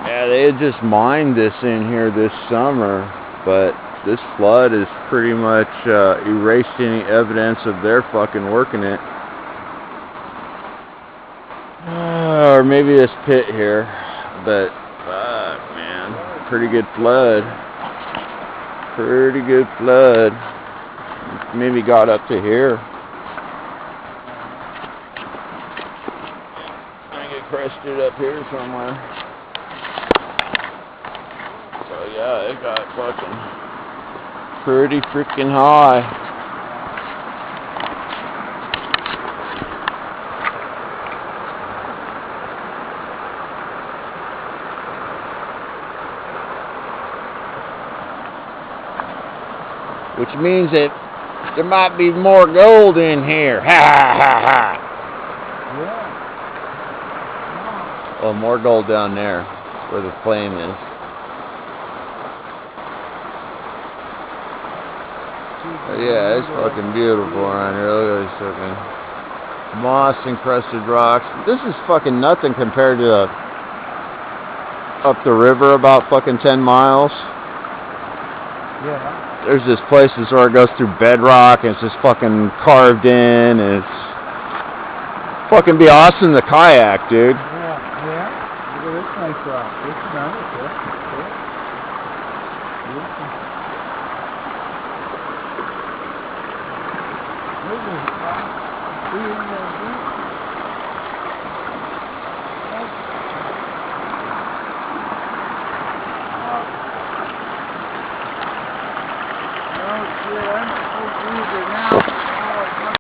Yeah, they had just mined this in here this summer, but this flood has pretty much erased any evidence of their fucking working it. Or maybe this pit here, but fuck, man, pretty good flood. Pretty good flood. Maybe got up to here. I get crested up here somewhere. So yeah, it got fucking pretty freaking high. Which means that there might be more gold in here. Ha ha ha ha. Yeah. Well, more gold down there where the flame is. But yeah, it's fucking beautiful around here. Look at this fucking moss encrusted rocks. This is fucking nothing compared to up the river about fucking 10 miles. Yeah. There's just places where it goes through bedrock and it's just fucking carved in and it's fucking be awesome to kayak, dude. Yeah, yeah. Look at this nice rock. It's nice, yeah. Beautiful. Look at this rock.